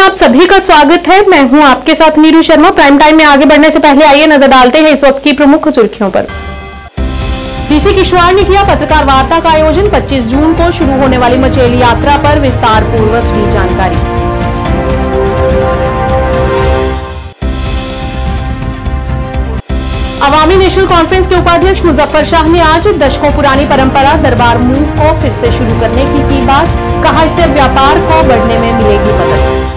आप सभी का स्वागत है। मैं हूं आपके साथ नीरू शर्मा। प्राइम टाइम में आगे बढ़ने से पहले आइए नजर डालते हैं इस वक्त की प्रमुख सुर्खियों पर। डीसी किश्तवाड़ ने किया पत्रकार वार्ता का आयोजन। 25 जून को शुरू होने वाली मचेल यात्रा पर विस्तार पूर्वक दी जानकारी। अवामी नेशनल कॉन्फ्रेंस के उपाध्यक्ष मुजफ्फर शाह ने आज दशकों पुरानी परंपरा दरबार मूव को फिर से शुरू करने की बात। कहा, इससे व्यापार को बढ़ने में मिलेगी मदद।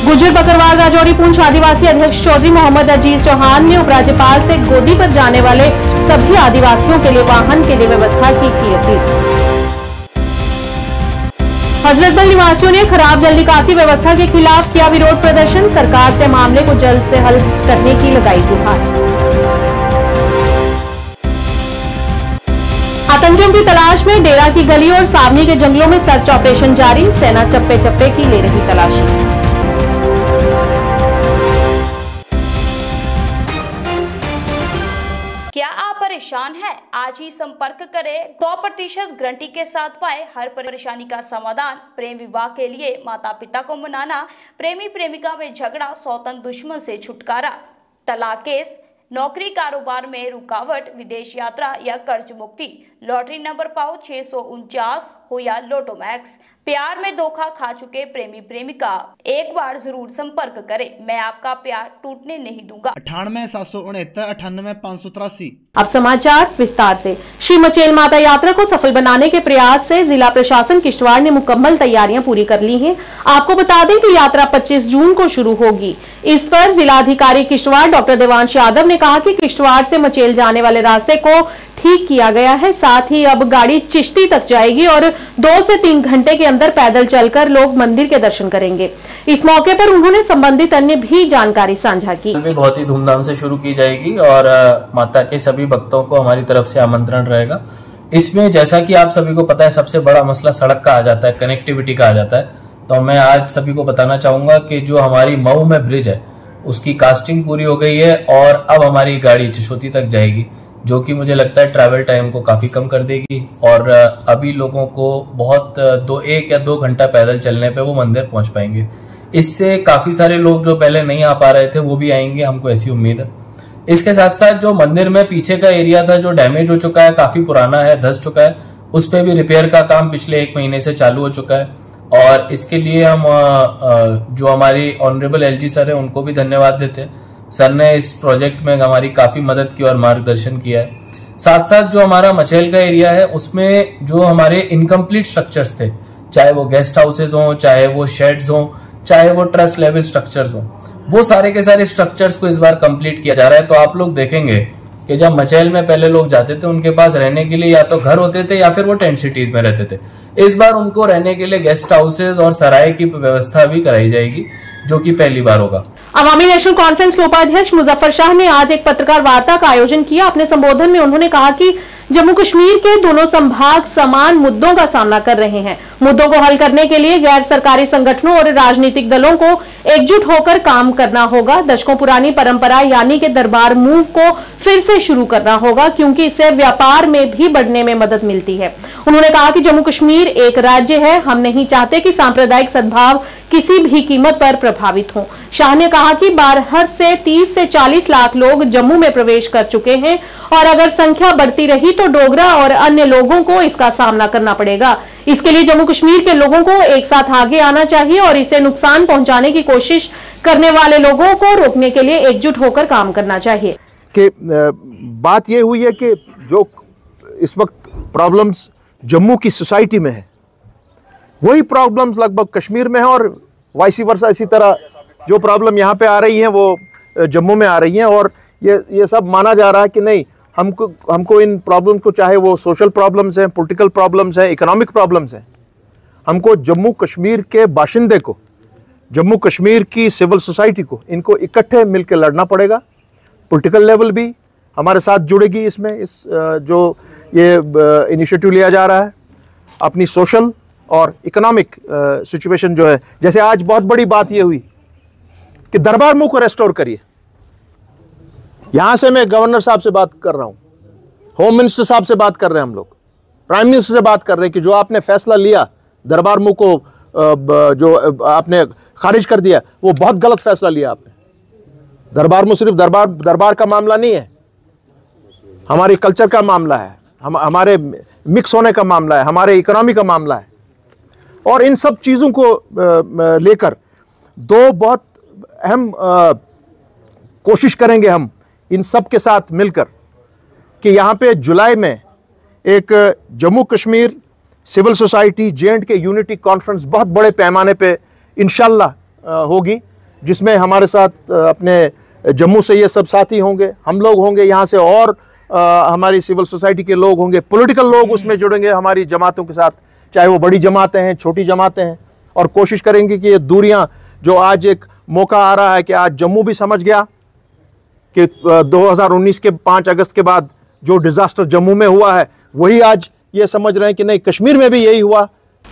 गुज्जर बकरवाल राजौरी पूंछ आदिवासी अध्यक्ष चौधरी मोहम्मद अजीज चौहान ने उपराज्यपाल से गोदी पर जाने वाले सभी आदिवासियों के लिए वाहन के लिए व्यवस्था की अपील। हजरतबल निवासियों ने खराब जल निकासी व्यवस्था के खिलाफ किया विरोध प्रदर्शन। सरकार से मामले को जल्द से हल करने की लगाई गुहार। आतंकियों की तलाश में डेरा की गली और सावनी के जंगलों में सर्च ऑपरेशन जारी। सेना चप्पे चप्पे की ले रही तलाशी। क्या आप परेशान हैं? आज ही संपर्क करें। 100% गारंटी के साथ पाए हर परेशानी का समाधान। प्रेम विवाह के लिए माता पिता को मनाना, प्रेमी प्रेमिका में झगड़ा, सौतन दुश्मन से छुटकारा, तलाक केस, नौकरी कारोबार में रुकावट, विदेश यात्रा या कर्ज मुक्ति, लॉटरी नंबर पाओ 649 हो या लोटो मैक्स, प्यार में धोखा खा चुके प्रेमी प्रेमिका, एक बार जरूर संपर्क करें। मैं आपका प्यार टूटने नहीं दूंगा। 98,769,98,583। अब समाचार विस्तार से। श्री मचेल माता यात्रा को सफल बनाने के प्रयास से जिला प्रशासन किश्तवाड़ ने मुकम्मल तैयारियां पूरी कर ली हैं। आपको बता दें कि यात्रा 25 जून को शुरू होगी। इस पर जिलाधिकारी किश्तवाड़ डॉक्टर देवांश यादव ने कहा कि किश्तवाड़ से मचेल जाने वाले रास्ते को ठीक किया गया है। साथ ही अब गाड़ी चिश्ती तक जाएगी और 2 से 3 घंटे के अंदर पैदल चलकर लोग मंदिर के दर्शन करेंगे। इस मौके पर उन्होंने संबंधित अन्य भी जानकारी साझा की। बहुत ही धूमधाम से शुरू की जाएगी और माता के सभी भक्तों को हमारी तरफ से आमंत्रण रहेगा। इसमें जैसा कि आप सभी को पता है, सबसे बड़ा मसला सड़क का आ जाता है, कनेक्टिविटी का आ जाता है। तो मैं आज सभी को बताना चाहूंगा कि जो हमारी मऊ में ब्रिज है उसकी कास्टिंग पूरी हो गई है और अब हमारी गाड़ी चिशोती तक जाएगी, जो कि मुझे लगता है ट्रैवल टाइम को काफी कम कर देगी और अभी लोगों को बहुत 1 या 2 घंटा पैदल चलने पे वो मंदिर पहुंच पाएंगे। इससे काफी सारे लोग जो पहले नहीं आ पा रहे थे वो भी आएंगे, हमको ऐसी उम्मीद है। इसके साथ साथ जो मंदिर में पीछे का एरिया था जो डैमेज हो चुका है, काफी पुराना है, धंस चुका है, उस पर भी रिपेयर का काम पिछले 1 महीने से चालू हो चुका है और इसके लिए हम जो हमारी ऑनरेबल एलजी सर है उनको भी धन्यवाद देते हैं। सर ने इस प्रोजेक्ट में हमारी काफी मदद की और मार्गदर्शन किया है। साथ साथ जो हमारा मचेल का एरिया है उसमें जो हमारे इनकम्प्लीट स्ट्रक्चर्स थे, चाहे वो गेस्ट हाउसेज हों, चाहे वो शेड्स हों, चाहे वो ट्रस्ट लेवल स्ट्रक्चर्स हों, वो सारे के सारे स्ट्रक्चर्स को इस बार कंप्लीट किया जा रहा है। तो आप लोग देखेंगे कि जब मचेल में पहले लोग जाते थे उनके पास रहने के लिए या तो घर होते थे या फिर वो टेंट सिटीज में रहते थे। इस बार उनको रहने के लिए गेस्ट हाउसेज और सराय की व्यवस्था भी कराई जाएगी, जो कि पहली बार होगा। अवामी नेशनल कॉन्फ्रेंस के उपाध्यक्ष मुजफ्फर शाह ने आज एक पत्रकार वार्ता का आयोजन किया। अपने संबोधन में उन्होंने कहा कि जम्मू कश्मीर के दोनों संभाग समान मुद्दों का सामना कर रहे हैं। मुद्दों को हल करने के लिए गैर सरकारी संगठनों और राजनीतिक दलों को एकजुट होकर काम करना होगा। दशकों पुरानी परंपरा यानी कि दरबार मूव को फिर से शुरू करना होगा, क्योंकि इससे व्यापार में भी बढ़ने में मदद मिलती है। उन्होंने कहा कि जम्मू कश्मीर एक राज्य है। हम नहीं चाहते कि सांप्रदायिक सद्भाव किसी भी कीमत पर प्रभावित हो। शाह ने कहा कि बाहर से 30 से 40 लाख लोग जम्मू में प्रवेश कर चुके हैं और अगर संख्या बढ़ती रही तो डोगरा और अन्य लोगों को इसका सामना करना पड़ेगा। इसके लिए जम्मू कश्मीर के लोगों को एक साथ आगे आना चाहिए और इसे नुकसान पहुंचाने की कोशिश करने वाले लोगों को रोकने के लिए एकजुट होकर काम करना चाहिए। कि बात यह हुई है कि जो इस वक्त प्रॉब्लम्स जम्मू की सोसाइटी में है वही प्रॉब्लम्स लगभग कश्मीर में है और वाइसी वर्सा इसी तरह जो प्रॉब्लम यहाँ पे आ रही हैं वो जम्मू में आ रही हैं और ये सब माना जा रहा है कि नहीं, हमको इन प्रॉब्लम को, चाहे वो सोशल प्रॉब्लम्स हैं, पॉलिटिकल प्रॉब्लम्स हैं, इकोनॉमिक प्रॉब्लम्स हैं, हमको जम्मू कश्मीर के बाशिंदे को, जम्मू कश्मीर की सिविल सोसाइटी को, इनको इकट्ठे मिलकर लड़ना पड़ेगा। पॉलिटिकल लेवल भी हमारे साथ जुड़ेगी इसमें, इस जो ये इनिशिएटिव लिया जा रहा है। अपनी सोशल और इकोनॉमिक सिचुएशन जो है, जैसे आज बहुत बड़ी बात ये हुई कि दरबार मूव को रेस्टोर करिए। यहां से मैं गवर्नर साहब से बात कर रहा हूं, होम मिनिस्टर साहब से बात कर रहे हैं हम लोग प्राइम मिनिस्टर से बात कर रहे हैं कि जो आपने फैसला लिया दरबार मुंह को जो आपने खारिज कर दिया, वो बहुत गलत फैसला लिया आपने। दरबार मुंह सिर्फ दरबार का मामला नहीं है, हमारी कल्चर का मामला है, हमारे मिक्स होने का मामला है, हमारे इकोनॉमी का मामला है। और इन सब चीज़ों को लेकर दो बहुत अहम कोशिश करेंगे हम इन सब के साथ मिलकर कि यहाँ पे जुलाई में एक Jammu Kashmir civil society J&K unity conference बहुत बड़े पैमाने पे इंशाल्लाह होगी, जिसमें हमारे साथ अपने जम्मू से ये सब साथी होंगे, हम लोग होंगे यहाँ से, और हमारी सिविल सोसाइटी के लोग होंगे, पॉलिटिकल लोग उसमें जुड़ेंगे हमारी जमातों के साथ, चाहे वो बड़ी जमातें हैं, छोटी जमातें हैं। और कोशिश करेंगे कि ये दूरियां, जो आज एक मौका आ रहा है कि आज जम्मू भी समझ गया कि 2019 के 5 अगस्त के बाद जो डिजास्टर जम्मू में हुआ है, वही आज ये समझ रहे हैं कि नहीं, कश्मीर में भी यही हुआ।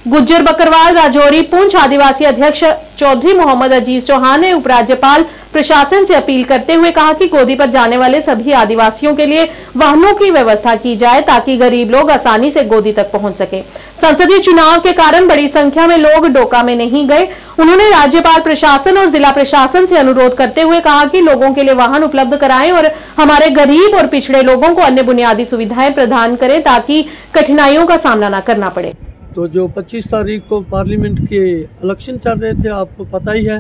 गुज्जर बकरवाल राजौरी पूंछ आदिवासी अध्यक्ष चौधरी मोहम्मद अजीज चौहान ने उपराज्यपाल प्रशासन से अपील करते हुए कहा कि गोदी पर जाने वाले सभी आदिवासियों के लिए वाहनों की व्यवस्था की जाए ताकि गरीब लोग आसानी से गोदी तक पहुंच सके। संसदीय चुनाव के कारण बड़ी संख्या में लोग डोका में नहीं गए। उन्होंने राज्यपाल प्रशासन और जिला प्रशासन से अनुरोध करते हुए कहा कि लोगों के लिए वाहन उपलब्ध कराएं और हमारे गरीब और पिछड़े लोगों को अन्य बुनियादी सुविधाएं प्रदान करें ताकि कठिनाइयों का सामना न करना पड़े। तो जो 25 तारीख को पार्लियामेंट के इलेक्शन चल रहे थे, आपको पता ही है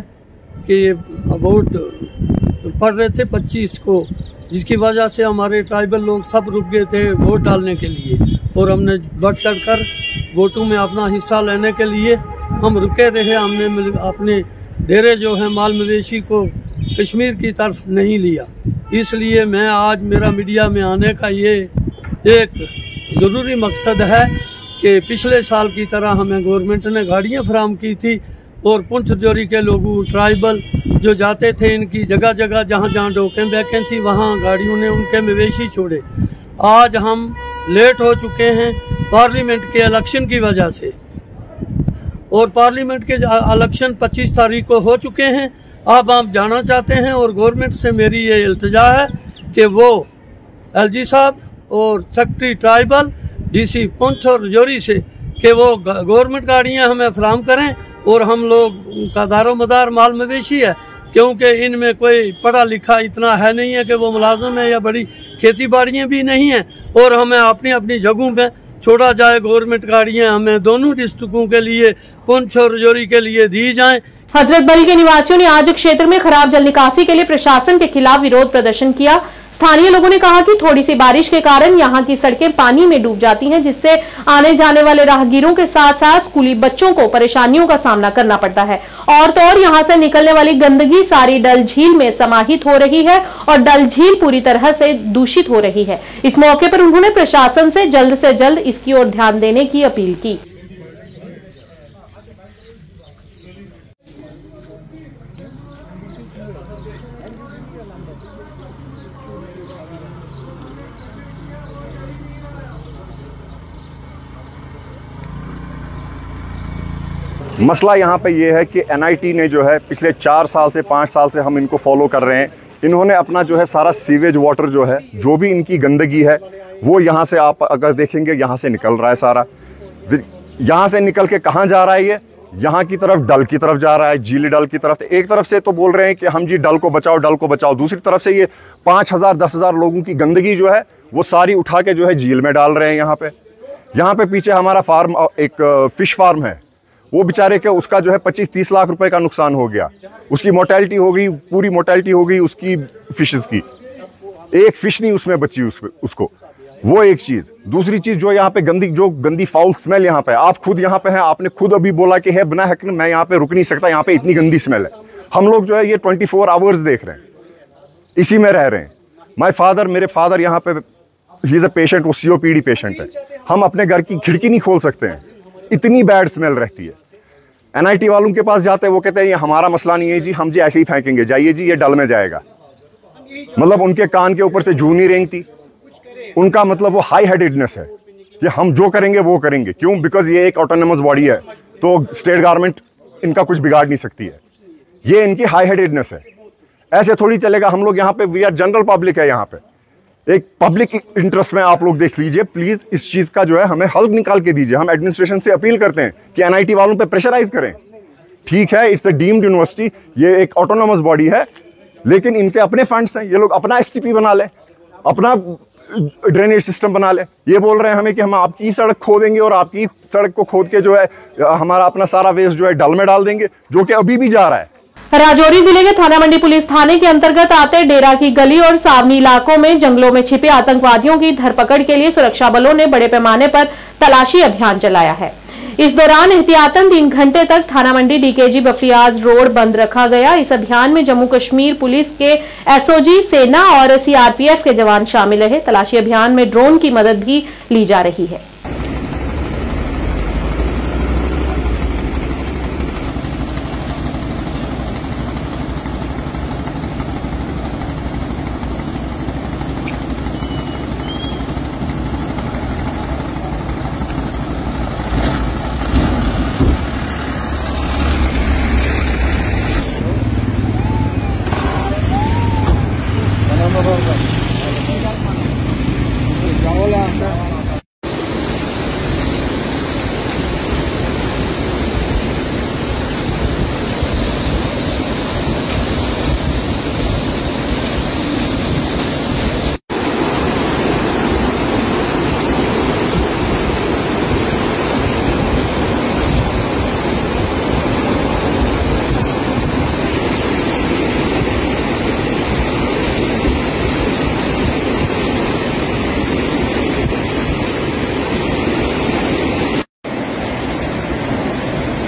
कि वोट पड़ रहे थे 25 को, जिसकी वजह से हमारे ट्राइबल लोग सब रुक गए थे वोट डालने के लिए, और हमने बढ़ चढ़कर वोटों में अपना हिस्सा लेने के लिए हम रुके रहे। हमने अपने डेरे जो है माल मवेशी को कश्मीर की तरफ नहीं लिया। इसलिए मैं आज मेरा मीडिया में आने का ये एक ज़रूरी मकसद है कि पिछले साल की तरह हमें गवर्नमेंट ने गाड़ियां फराहम की थी, और पुंछ राजौरी के लोग ट्राइबल जो जाते थे, इनकी जगह जगह जहां जहां डोकें बैकें थी वहां गाड़ियों ने उनके मवेशी छोड़े। आज हम लेट हो चुके हैं पार्लियामेंट के इलेक्शन की वजह से, और पार्लियामेंट के इलेक्शन 25 तारीख को हो चुके हैं। अब हम जाना चाहते हैं, और गवर्नमेंट से मेरी ये इल्तिजा है कि वो LG साहब और सेक्रेटरी ट्राइबल DC पुंछ और राजौरी से कि वो गवर्नमेंट गाड़ियां हमें फराहम करें, और हम लोग का दारोमदार माल मवेशी है, क्योंकि इनमें कोई पढ़ा लिखा इतना है नहीं है कि वो मुलाजिम है, या बड़ी खेती बाड़ियाँ भी नहीं हैं, और हमें अपनी अपनी जगहों पे छोड़ा जाए। गवर्नमेंट गाड़ियाँ हमें दोनों डिस्ट्रिक्टों के लिए, पुंछ और राजौरी के लिए दी जाएं। हजरत बल के निवासियों ने आज क्षेत्र में खराब जल निकासी के लिए प्रशासन के खिलाफ विरोध प्रदर्शन किया। स्थानीय लोगों ने कहा कि थोड़ी सी बारिश के कारण यहां की सड़कें पानी में डूब जाती हैं, जिससे आने जाने वाले राहगीरों के साथ साथ स्कूली बच्चों को परेशानियों का सामना करना पड़ता है। और तो और यहां से निकलने वाली गंदगी सारी डल झील में समाहित हो रही है और डल झील पूरी तरह से दूषित हो रही है। इस मौके पर उन्होंने प्रशासन से जल्द इसकी ओर ध्यान देने की अपील की। मसला यहाँ पे ये है कि NIT ने जो है पिछले 4 साल से 5 साल से हम इनको फॉलो कर रहे हैं। इन्होंने अपना जो है सारा सीवेज वाटर जो है, जो भी इनकी गंदगी है, वो यहाँ से आप अगर देखेंगे यहाँ से निकल रहा है सारा। यहाँ से निकल के कहाँ जा रहा है ये? यहाँ की तरफ, डल की तरफ जा रहा है, झीली डल की तरफ। एक तरफ से तो बोल रहे हैं कि हम जी डल को बचाओ, डल को बचाओ, दूसरी तरफ से ये 5000 10,000 लोगों की गंदगी जो है वो सारी उठा के जो है झील में डाल रहे हैं। यहाँ पे पीछे हमारा फार्म, एक फिश फार्म है, वो बेचारे के उसका जो है 25-30 लाख रुपए का नुकसान हो गया। उसकी मोर्टेलिटी हो गई, पूरी मोर्टेलिटी हो गई उसकी फिशेस की, एक फिश नहीं उसमें बची उसको। वो एक चीज़। दूसरी चीज़ जो यहाँ पे गंदी फाउल स्मेल यहाँ पे, आप खुद यहाँ पे हैं, आपने खुद अभी बोला कि है बिना हक मैं यहाँ पे रुक नहीं सकता, यहाँ पे इतनी गंदी स्मेल है। हम लोग जो है ये 24 आवर्स देख रहे हैं, इसी में रह रहे हैं। मेरे फादर यहाँ पे ही इज़ अ पेशेंट, वो COPD पेशेंट है। हम अपने घर की खिड़की नहीं खोल सकते हैं, इतनी बैड स्मेल रहती है। NIT वालों के पास जाते हैं, वो कहते हैं ये हमारा मसला नहीं है जी, हम जी ऐसे ही फेंकेंगे, जाइए जी ये डल में जाएगा। मतलब उनके कान के ऊपर से जूं नहीं रेंगती। उनका मतलब वो हाई हेडेडनेस है कि हम जो करेंगे वो करेंगे। क्यों? बिकॉज ये एक ऑटोनोमस बॉडी है, तो स्टेट गवर्नमेंट इनका कुछ बिगाड़ नहीं सकती है। ये इनकी हाई हेडेडनेस है। ऐसे थोड़ी चलेगा। हम लोग यहाँ पे वी आर जनरल पब्लिक है यहाँ पे। एक पब्लिक इंटरेस्ट में आप लोग देख लीजिए प्लीज, इस चीज का जो है हमें हल निकाल के दीजिए। हम एडमिनिस्ट्रेशन से अपील करते हैं कि एनआईटी वालों पे प्रेशराइज करें। ठीक है, इट्स अ डीम्ड यूनिवर्सिटी, ये एक ऑटोनोमस बॉडी है, लेकिन इनके अपने फंड्स हैं, ये लोग अपना एसटीपी बना ले, अपना ड्रेनेज सिस्टम बना ले। ये बोल रहे हैं हमें कि हम आपकी सड़क खोदेंगे और आपकी सड़क को खोद के जो है हमारा अपना सारा वेस्ट जो है डल में डाल देंगे, जो कि अभी भी जा रहा है। राजौरी जिले के थाना मंडी पुलिस थाने के अंतर्गत आते डेरा की गली और सावनी इलाकों में जंगलों में छिपे आतंकवादियों की धरपकड़ के लिए सुरक्षा बलों ने बड़े पैमाने पर तलाशी अभियान चलाया है। इस दौरान एहतियातन 3 घंटे तक थाना मंडी डीकेजी बफरियाज रोड बंद रखा गया। इस अभियान में जम्मू कश्मीर पुलिस के एसओजी, सेना और सीआरपीएफ के जवान शामिल रहे। तलाशी अभियान में ड्रोन की मदद भी ली जा रही है।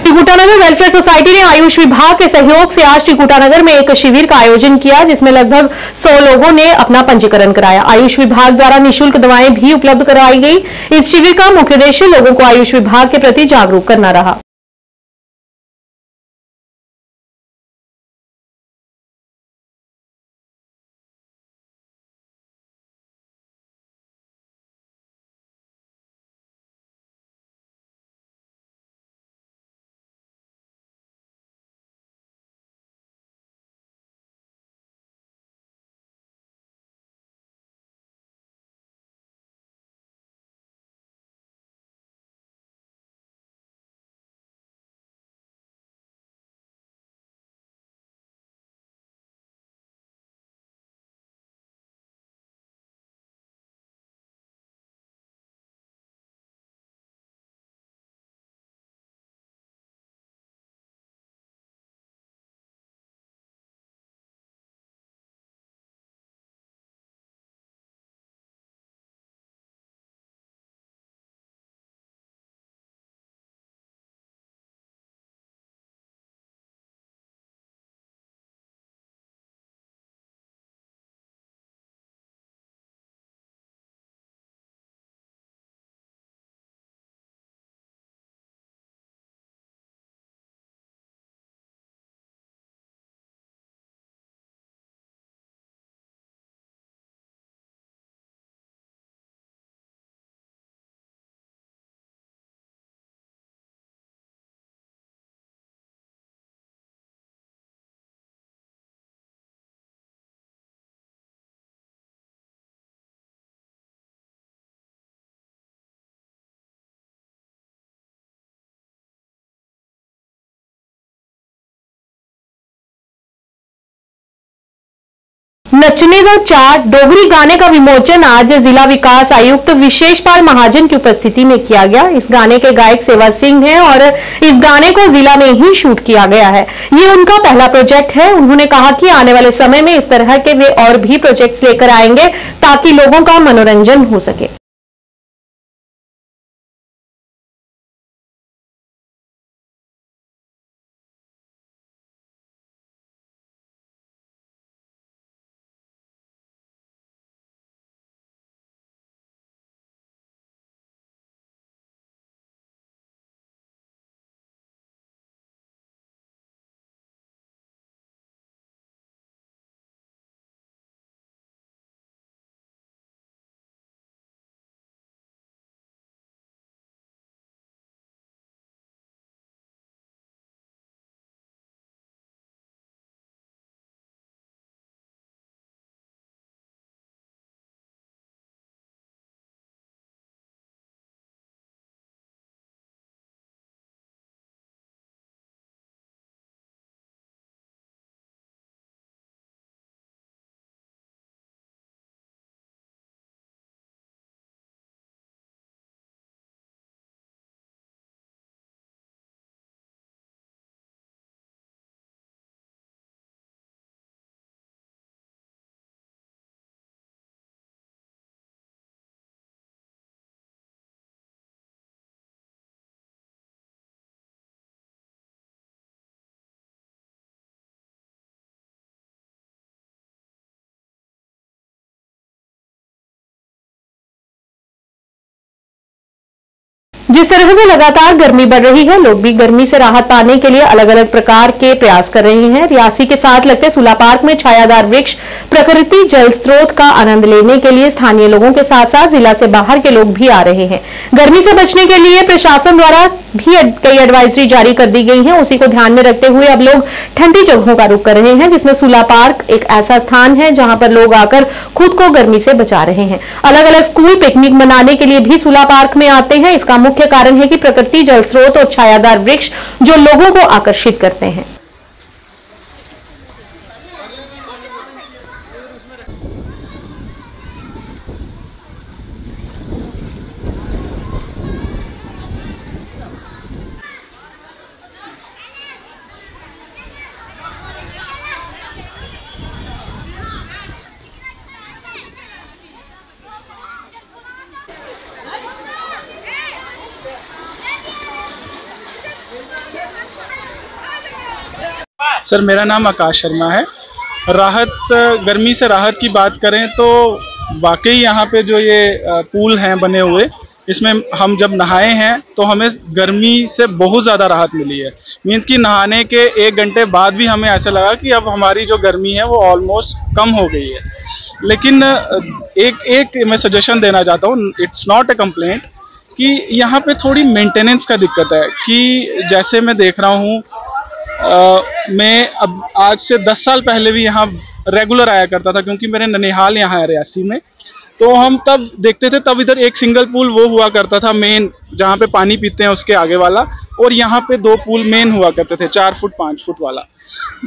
त्रिकुटानगर वेलफेयर सोसाइटी ने आयुष विभाग के सहयोग से आज त्रिकुटानगर में एक शिविर का आयोजन किया, जिसमें लगभग 100 लोगों ने अपना पंजीकरण कराया। आयुष विभाग द्वारा निःशुल्क दवाएं भी उपलब्ध कराई गई। इस शिविर का मुख्य उद्देश्य लोगों को आयुष विभाग के प्रति जागरूक करना रहा। नचने दो चार डोगरी गाने का विमोचन आज जिला विकास आयुक्त विशेषपाल महाजन की उपस्थिति में किया गया। इस गाने के गायक सेवा सिंह हैं और इस गाने को जिला में ही शूट किया गया है। ये उनका पहला प्रोजेक्ट है। उन्होंने कहा कि आने वाले समय में इस तरह के वे और भी प्रोजेक्ट्स लेकर आएंगे ताकि लोगों का मनोरंजन हो सके। जिस तरह से लगातार गर्मी बढ़ रही है, लोग भी गर्मी से राहत पाने के लिए अलग अलग प्रकार के प्रयास कर रहे हैं। रियासी के साथ लगते सुला पार्क में छायादार वृक्ष, प्रकृति जल स्रोत का आनंद लेने के लिए स्थानीय लोगों के साथ साथ जिला से बाहर के लोग भी आ रहे हैं। गर्मी से बचने के लिए प्रशासन द्वारा भी कई एडवाइजरी जारी कर दी गई है। उसी को ध्यान में रखते हुए अब लोग ठंडी जगहों का रुख कर रहे हैं, जिसमें सुला पार्क एक ऐसा स्थान है जहां पर लोग आकर खुद को गर्मी से बचा रहे हैं। अलग अलग स्कूल पिकनिक मनाने के लिए भी सुला पार्क में आते हैं। इसका मुख्य कारण है कि प्रकृति जल स्रोत और छायादार वृक्ष जो लोगों को आकर्षित करते हैं। सर, मेरा नाम आकाश शर्मा है। गर्मी से राहत की बात करें तो वाकई यहाँ पे जो ये पूल हैं बने हुए, इसमें हम जब नहाए हैं तो हमें गर्मी से बहुत ज़्यादा राहत मिली है। मीन्स कि नहाने के 1 घंटे बाद भी हमें ऐसा लगा कि अब हमारी जो गर्मी है वो ऑलमोस्ट कम हो गई है। लेकिन एक मैं सजेशन देना चाहता हूँ, इट्स नॉट अ कंप्लेंट, कि यहाँ पे थोड़ी मेंटेनेंस का दिक्कत है। कि जैसे मैं देख रहा हूँ, मैं अब आज से 10 साल पहले भी यहाँ रेगुलर आया करता था, क्योंकि मेरे ननिहाल यहाँ है रियासी में। तो हम तब देखते थे, तब इधर एक सिंगल पूल वो हुआ करता था मेन, जहाँ पे पानी पीते हैं उसके आगे वाला, और यहाँ पे 2 पूल मेन हुआ करते थे, 4 फुट 5 फुट वाला।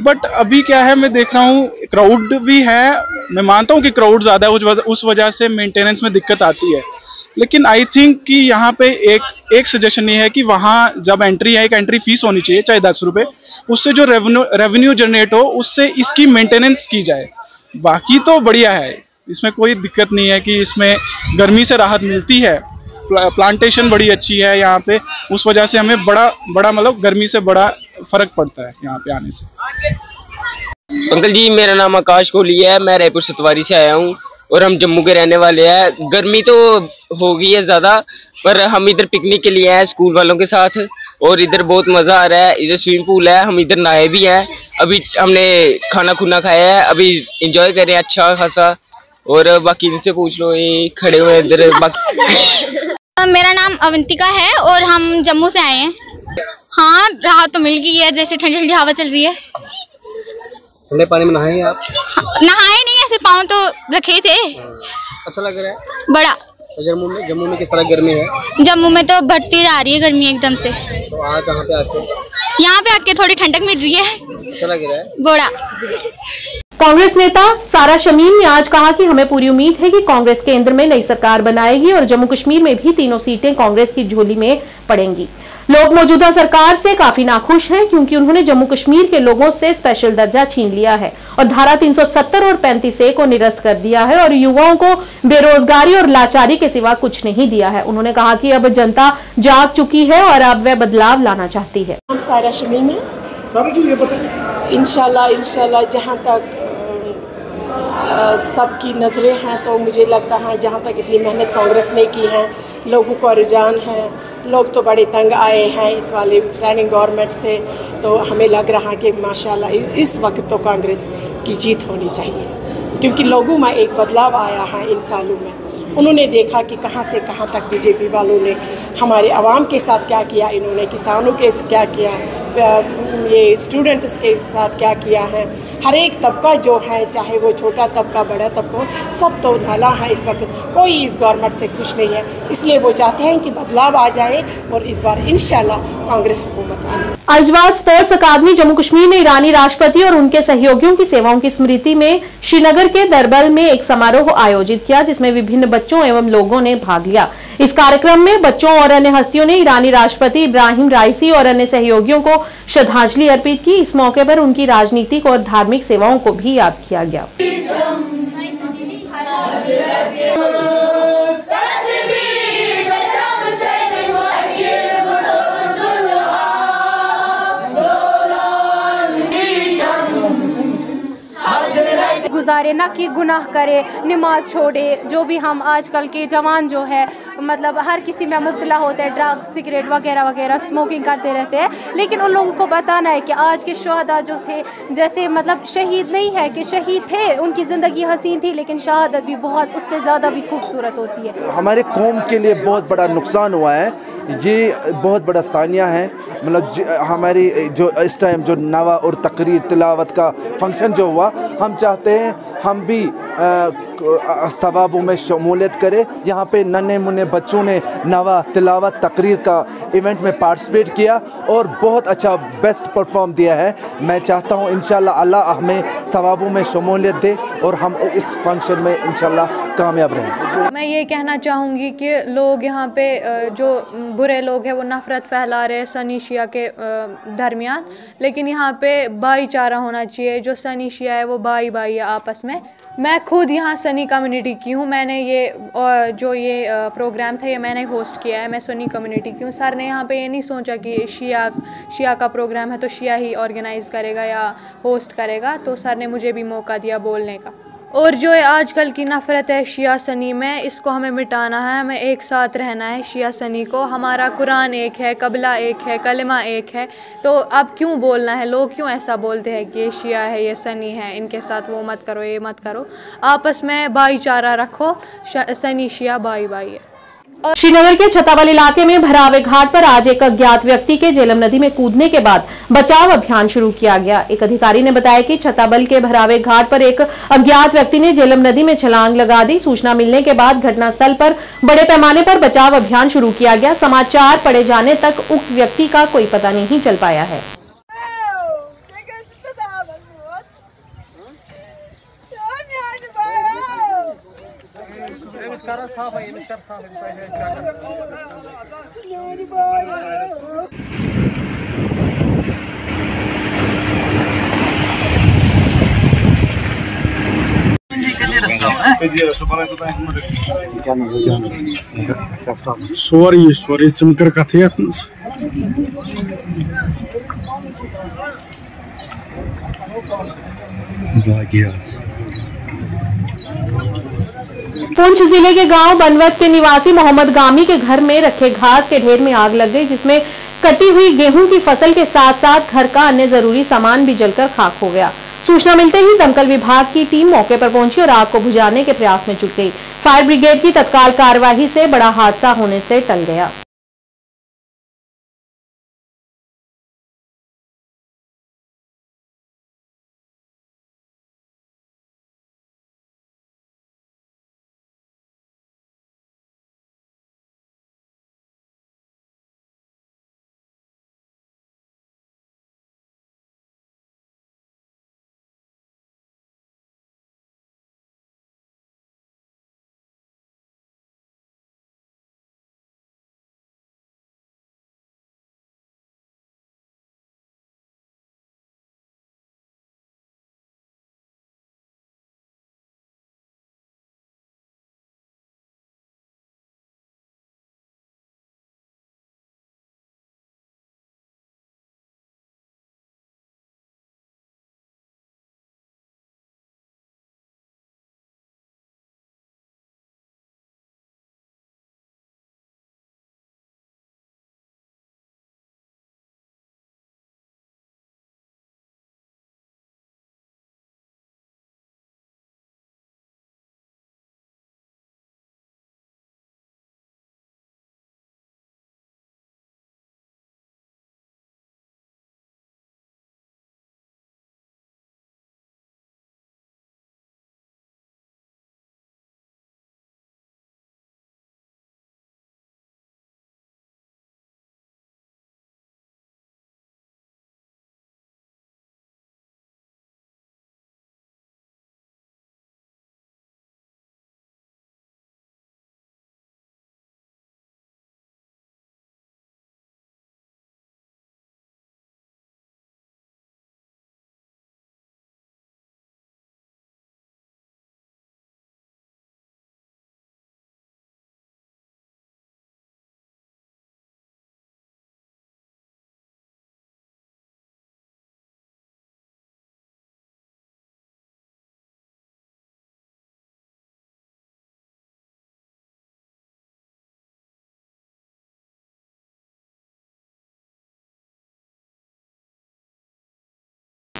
बट अभी क्या है, मैं देख रहा हूँ क्राउड भी है। मैं मानता हूँ कि क्राउड ज़्यादा है, उस वजह से मेंटेनेंस में दिक्कत आती है। लेकिन आई थिंक कि यहाँ पे एक सजेशन ये है कि वहाँ जब एंट्री है, एक एंट्री फीस होनी चाहिए, चाहे 10 रुपये। उससे जो रेवेन्यू जनरेट हो, उससे इसकी मेंटेनेंस की जाए। बाकी तो बढ़िया है, इसमें कोई दिक्कत नहीं है कि इसमें गर्मी से राहत मिलती है। प्लांटेशन बड़ी अच्छी है यहाँ पे, उस वजह से हमें बड़ा मतलब गर्मी से बड़ा फर्क पड़ता है यहाँ पे आने से। अंकल जी, मेरा नाम आकाश कोहली है, मैं रायपुर सतवारी से आया हूँ और हम जम्मू के रहने वाले हैं। गर्मी तो हो गई है ज़्यादा, पर हम इधर पिकनिक के लिए आए स्कूल वालों के साथ, और इधर बहुत मज़ा आ रहा है। इधर स्विमिंग पूल है, हम इधर नहाए भी हैं। अभी हमने खाना खुना खाया है, अभी इंजॉय कर रहे हैं अच्छा खासा। और बाकी इनसे पूछ लो, ये खड़े हुए इधर। बाकी मेरा नाम अवंतिका है और हम जम्मू से आए हैं। हाँ, राहत तो मिल गई है, जैसे ठंडी ठंडी हवा चल रही है। ठंडे पानी में नहाए आप? नहाए नहीं, ऐसे पाँव तो रखे थे। अच्छा लग रहा है बड़ा। जम्मू में किस तरह गर्मी है? जम्मू में तो बढ़ती जा रही है गर्मी एकदम से। तो आज कहाँ पे आते? यहाँ पे आके थोड़ी ठंडक मिल रही है। अच्छा लग रहा है बड़ा। कांग्रेस नेता सारा शमीम ने आज कहा कि हमें पूरी उम्मीद है कि कांग्रेस केंद्र में नई सरकार बनाएगी और जम्मू कश्मीर में भी 3 सीटें कांग्रेस की झोली में पड़ेंगी। लोग मौजूदा सरकार से काफी नाखुश हैं, क्योंकि उन्होंने जम्मू कश्मीर के लोगों से स्पेशल दर्जा छीन लिया है और धारा 370 और 35A को निरस्त कर दिया है और युवाओं को बेरोजगारी और लाचारी के सिवा कुछ नहीं दिया है। उन्होंने कहा कि अब जनता जाग चुकी है और अब वह बदलाव लाना चाहती है। हम सारा शमीम है। सारा जी ये बताएं। इंशाल्लाह जहाँ तक सबकी नज़रें हैं, तो मुझे लगता है जहाँ तक इतनी मेहनत कांग्रेस ने की है, लोगों का रुझान है, लोग तो बड़े तंग आए हैं इस वाले स्टैंडिंग गवर्नमेंट से। तो हमें लग रहा है कि माशाल्लाह इस वक्त तो कांग्रेस की जीत होनी चाहिए, क्योंकि लोगों में एक बदलाव आया है इन सालों में। उन्होंने देखा कि कहां से कहां तक बीजेपी वालों ने हमारे आवाम के साथ क्या किया, इन्होंने किसानों के क्या किया, ये स्टूडेंट्स के साथ क्या किया है। हर एक तबका जो है, चाहे वो छोटा तबका बड़ा तबका, सब तो भला है। इस वक्त कोई इस गवर्नमेंट से खुश नहीं है, इसलिए वो चाहते हैं कि बदलाव आ जाए और इस बार इंशाल्लाह कांग्रेस हुकूमत आनी। अजवाद स्पोर्ट्स अकादमी जम्मू कश्मीर ने ईरानी राष्ट्रपति और उनके सहयोगियों की सेवाओं की स्मृति में श्रीनगर के दरबल में एक समारोह आयोजित किया, जिसमें विभिन्न बच्चों एवं लोगों ने भाग लिया। इस कार्यक्रम में बच्चों और अन्य हस्तियों ने ईरानी राष्ट्रपति इब्राहिम राइसी और अन्य सहयोगियों को श्रद्धांजलि अर्पित की। इस मौके पर उनकी राजनीतिक और धार्मिक सेवाओं को भी याद किया गया। गुजारे ना कि गुनाह करे, नमाज छोड़े। जो भी हम आजकल के जवान जो है मतलब हर किसी में मुब्तला होते हैं, ड्रग्स, सिगरेट वगैरह वगैरह स्मोकिंग करते रहते हैं। लेकिन उन लोगों को बताना है कि आज के शुहदा जो थे, जैसे मतलब शहीद नहीं है कि शहीद थे, उनकी ज़िंदगी हसीन थी, लेकिन शहादत भी बहुत उससे ज़्यादा भी खूबसूरत होती है। हमारे कौम के लिए बहुत बड़ा नुकसान हुआ है, ये बहुत बड़ा सानिया है। मतलब हमारी जो इस टाइम जो नवा और तकरीर तिलावत का फंक्शन जो हुआ, हम चाहते हैं हम भी सवाबों में शमूलियत करें। यहाँ पे नन्हे मुन्ने बच्चों ने नवा तिलावत तकरीर का इवेंट में पार्टिसिपेट किया और बहुत अच्छा बेस्ट परफॉर्म दिया है। मैं चाहता हूँ इंशाल्लाह अल्लाह हमें सवाबों में शमूलियत दे और हम इस फंक्शन में इंशाल्लाह कामयाब रहें। मैं ये कहना चाहूँगी कि लोग यहाँ पे जो बुरे लोग हैं वो नफ़रत फैला रहे हैं सनी शिया के दरमियान, लेकिन यहाँ पे भाईचारा होना चाहिए। जो सनी शिया है वो भाई भाई है आपस में। मैं खुद यहाँ सनी कम्युनिटी की हूँ। मैंने ये जो ये प्रोग्राम था ये मैंने होस्ट किया है। मैं सनी कम्युनिटी की हूँ। सर ने यहाँ पे ये नहीं सोचा कि शिया का प्रोग्राम है तो शिया ही ऑर्गेनाइज़ करेगा या होस्ट करेगा, तो सर ने मुझे भी मौका दिया बोलने का। और जो है आजकल की नफ़रत है शिया सनी में, इसको हमें मिटाना है। हमें एक साथ रहना है शिया सनी को। हमारा कुरान एक है, कबला एक है, कलमा एक है, तो अब क्यों बोलना है? लोग क्यों ऐसा बोलते हैं कि ये शिया है, ये सनी है, इनके साथ वो मत करो, ये मत करो। आपस में भाईचारा रखो। सनी शिया भाई भाई है। श्रीनगर के छतावल इलाके में भरावे घाट पर आज एक अज्ञात व्यक्ति के झेलम नदी में कूदने के बाद बचाव अभियान शुरू किया गया। एक अधिकारी ने बताया कि छतावल के भरावे घाट पर एक अज्ञात व्यक्ति ने झेलम नदी में छलांग लगा दी। सूचना मिलने के बाद घटनास्थल पर बड़े पैमाने पर बचाव अभियान शुरू किया गया। समाचार पड़े जाने तक उक्त व्यक्ति का कोई पता नहीं चल पाया है। सोरी चमकर कथे पुंछ जिले के गांव बनवत के निवासी मोहम्मद गामी के घर में रखे घास के ढेर में आग लग गई, जिसमें कटी हुई गेहूं की फसल के साथ साथ घर का अन्य जरूरी सामान भी जलकर खाक हो गया। सूचना मिलते ही दमकल विभाग की टीम मौके पर पहुंची और आग को बुझाने के प्रयास में जुट गई। फायर ब्रिगेड की तत्काल कार्यवाही से बड़ा हादसा होने से टल गया।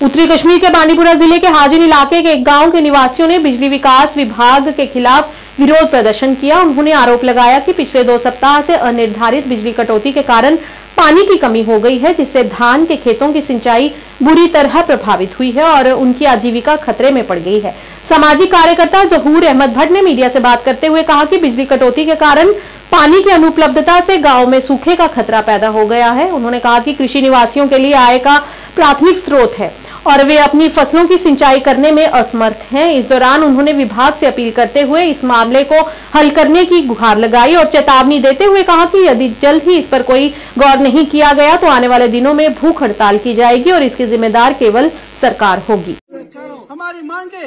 उत्तरी कश्मीर के बांडीपुरा जिले के हाजिन इलाके के एक गांव के निवासियों ने बिजली विकास विभाग के खिलाफ विरोध प्रदर्शन किया। उन्होंने आरोप लगाया कि पिछले 2 सप्ताह से अनिर्धारित बिजली कटौती के कारण पानी की कमी हो गई है, जिससे धान के खेतों की सिंचाई बुरी तरह प्रभावित हुई है और उनकी आजीविका खतरे में पड़ गई है। सामाजिक कार्यकर्ता जहूर अहमद भट्ट ने मीडिया से बात करते हुए कहा कि बिजली कटौती के कारण पानी की अनुपलब्धता से गांव में सूखे का खतरा पैदा हो गया है। उन्होंने कहा कि कृषि निवासियों के लिए आय का प्राथमिक स्रोत है और वे अपनी फसलों की सिंचाई करने में असमर्थ हैं। इस दौरान उन्होंने विभाग से अपील करते हुए इस मामले को हल करने की गुहार लगाई और चेतावनी देते हुए कहा कि यदि जल्द ही इस पर कोई गौर नहीं किया गया तो आने वाले दिनों में भूख हड़ताल की जाएगी और इसकी जिम्मेदार केवल सरकार होगी। हमारी मांगे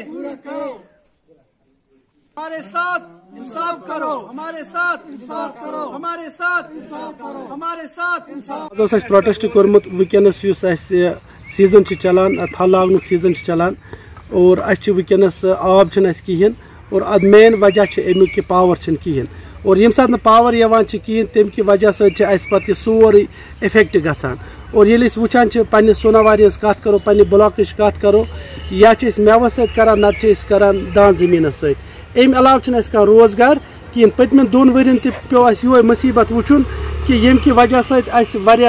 हमारे साथ इंसाफ करो, हमारे साथ इंसाफ करो, हमारे साथ इंसाफ करो, हमारे साथ इंसाफ। प्रोटेस्ट कोर्मुत वुनकस सीजन चलान, थल लागनुक सीजन चलान और वुनकस आब कहें और अद मेन वजह अमुक पावर कहें और ये सात पावर कहें तम की वजह सत सोरे इफेक्ट गसान और ये वुचान पे सोनावारी कत करो, पे ब्लॉक कत करो या मेव सरान नत दान जमीन सम अलाव कह रोजगार कहें पतम 2 वर्यन पे ये मुसीबत वुचन कि यम की वजह सत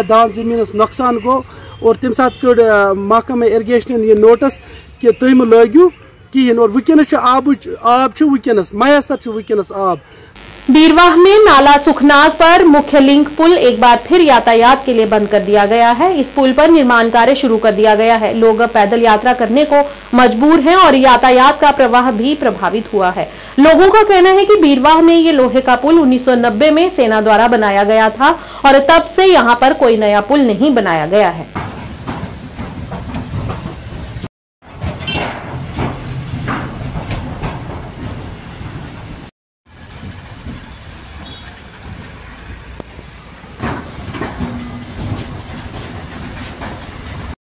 दान जमीन नुकसान गो और तम सात कड़ महकमा इरिगेशन ये नोटिस कि तुम लगियो कहें और वुनकस आब वुनकस मैसर वुनकस आब। बीरवाह में नाला सुखनाग पर मुख्य लिंक पुल एक बार फिर यातायात के लिए बंद कर दिया गया है। इस पुल पर निर्माण कार्य शुरू कर दिया गया है। लोग अब पैदल यात्रा करने को मजबूर हैं और यातायात का प्रवाह भी प्रभावित हुआ है। लोगों का कहना है कि बीरवाह में ये लोहे का पुल 1990 में सेना द्वारा बनाया गया था और तब से यहाँ पर कोई नया पुल नहीं बनाया गया है।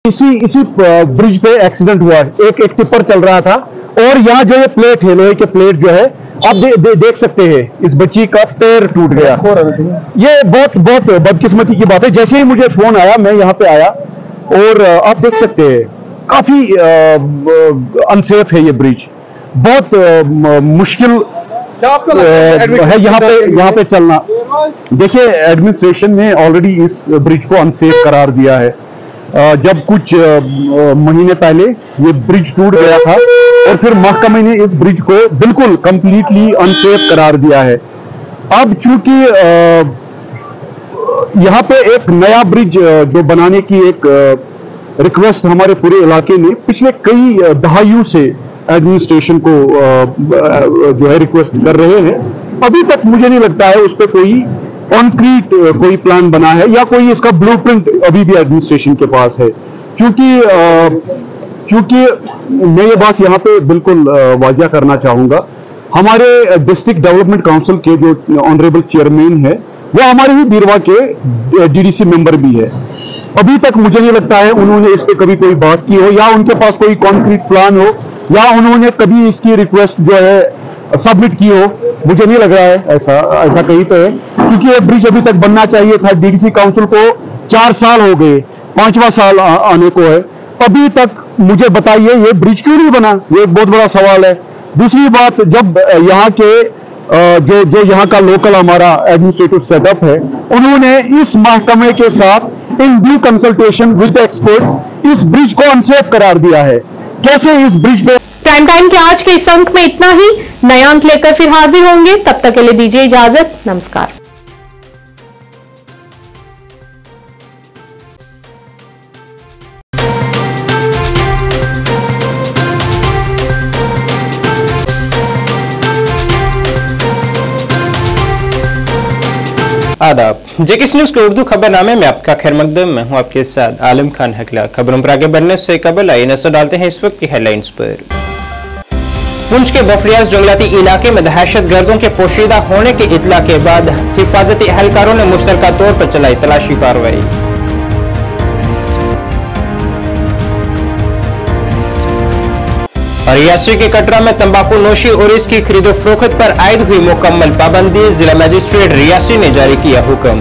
इसी ब्रिज पे एक्सीडेंट हुआ। एक टिप्पर चल रहा था और यहाँ जो ये प्लेट है, लोहे के प्लेट जो है आप देख सकते हैं, इस बच्ची का पैर टूट गया। ये बहुत बदकिस्मती की बात है। जैसे ही मुझे फोन आया मैं यहाँ पे आया और आप देख सकते हैं काफी अनसेफ है ये ब्रिज, बहुत मुश्किल है यहाँ पे चलना। देखिए एडमिनिस्ट्रेशन ने ऑलरेडी इस ब्रिज को अनसेफ करार दिया है। जब कुछ महीने पहले ये ब्रिज टूट गया था और फिर महकमे ने इस ब्रिज को बिल्कुल कंप्लीटली अनसेफ करार दिया है। अब चूंकि यहाँ पे एक नया ब्रिज जो बनाने की एक रिक्वेस्ट हमारे पूरे इलाके में पिछले कई दहाइयों से एडमिनिस्ट्रेशन को जो है रिक्वेस्ट कर रहे हैं, अभी तक मुझे नहीं लगता है उस पर कोई कॉन्क्रीट कोई प्लान बना है या कोई इसका ब्लूप्रिंट अभी भी एडमिनिस्ट्रेशन के पास है। चूंकि मैं ये बात यहाँ पे बिल्कुल वाजिया करना चाहूंगा, हमारे डिस्ट्रिक्ट डेवलपमेंट काउंसिल के जो ऑनरेबल चेयरमैन है वो हमारे ही बीरवा के डीडीसी मेंबर भी है। अभी तक मुझे नहीं लगता है उन्होंने इस पे कभी कोई बात की हो या उनके पास कोई कॉन्क्रीट प्लान हो या उन्होंने कभी इसकी रिक्वेस्ट जो है सबमिट की हो। मुझे नहीं लग रहा है ऐसा कहीं पे है, क्योंकि ये ब्रिज अभी तक बनना चाहिए था। डीडीसी काउंसिल को 4 साल हो गए, 5वां साल आने को है, अभी तक मुझे बताइए ये ब्रिज क्यों नहीं बना? ये एक बहुत बड़ा सवाल है। दूसरी बात, जब यहाँ के जो यहाँ का लोकल हमारा एडमिनिस्ट्रेटिव सेटअप है, उन्होंने इस महकमे के साथ in due consultation with experts इस ब्रिज को अनसेफ करार दिया है। कैसे इस ब्रिज पे प्राइम टाइम के आज के इस अंक में इतना ही। नया अंक लेकर फिर हाजिर होंगे, तब तक के लिए दीजिए इजाजत। नमस्कार। आदाब, जेकेसी न्यूज के उर्दू खबरनामे में आपका खैर मकदम। मैं हूं आपके साथ आलम खान हकला। खबरों पर आगे बढ़ने से कबल आइए नजर डालते हैं इस वक्त की हेडलाइंस पर। पुंछ के बफरियाज जंगलाती इलाके में दहशत गर्दों के पोशीदा होने की इतला के बाद हिफाजती एहलकारों ने मुश्तरका तौर पर चलाई तलाशी कार्रवाई। रियासी के कटरा में तंबाकू नोशी और इसकी खरीदो फरोख्त पर आयद हुई मुकम्मल पाबंदी, जिला मजिस्ट्रेट रियासी ने जारी किया हुक्म।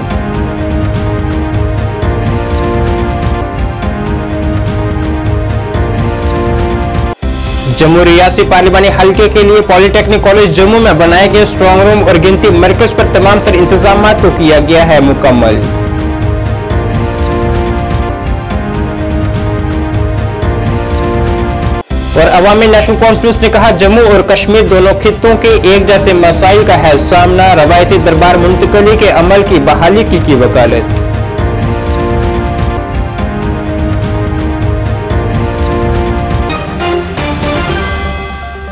जम्मू रियासी पार्लिमानी हलके के लिए पॉलिटेक्निक कॉलेज जम्मू में बनाए गए स्ट्रांग रूम और गिनती मरकज पर तमाम तर इंतजाम को किया गया है मुकम्मल। और अवामी नेशनल कॉन्फ्रेंस ने कहा जम्मू और कश्मीर दोनों खित्तों के एक जैसे मसाइल का है सामना, रवायती दरबार मुंतकली के अमल की बहाली की वकालत।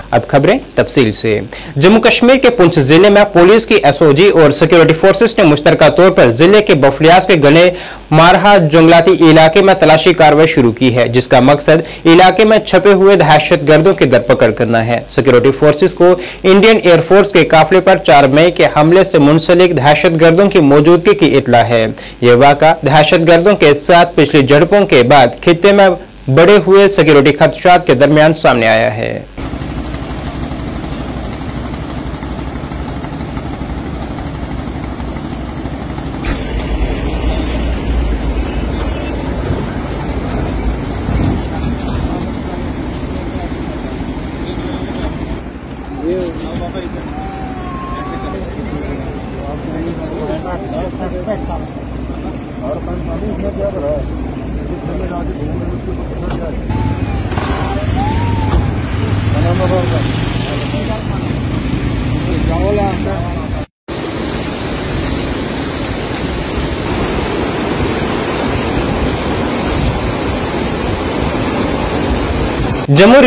अब खबरें तफसील से। जम्मू कश्मीर के पुंछ जिले में पुलिस की एसओजी और सिक्योरिटी फोर्सेस ने मुश्तरका तौर पर जिले के बफलियास के गले मारहा जंगलाती इलाके में तलाशी कार्रवाई शुरू की है, जिसका मकसद इलाके में छपे हुए दहशतगर्दों की दरपकड़ करना है। सिक्योरिटी फोर्सेस को इंडियन एयरफोर्स के काफिले पर 4 मई के हमले से मुंसलिक दहशतगर्दों की मौजूदगी की इत्ला है। यह वाक़ा दहशतगर्दों के साथ पिछली झड़पों के बाद खित्ते में बढ़े हुए सिक्योरिटी खदशात के दरमियान सामने आया है। जम्मू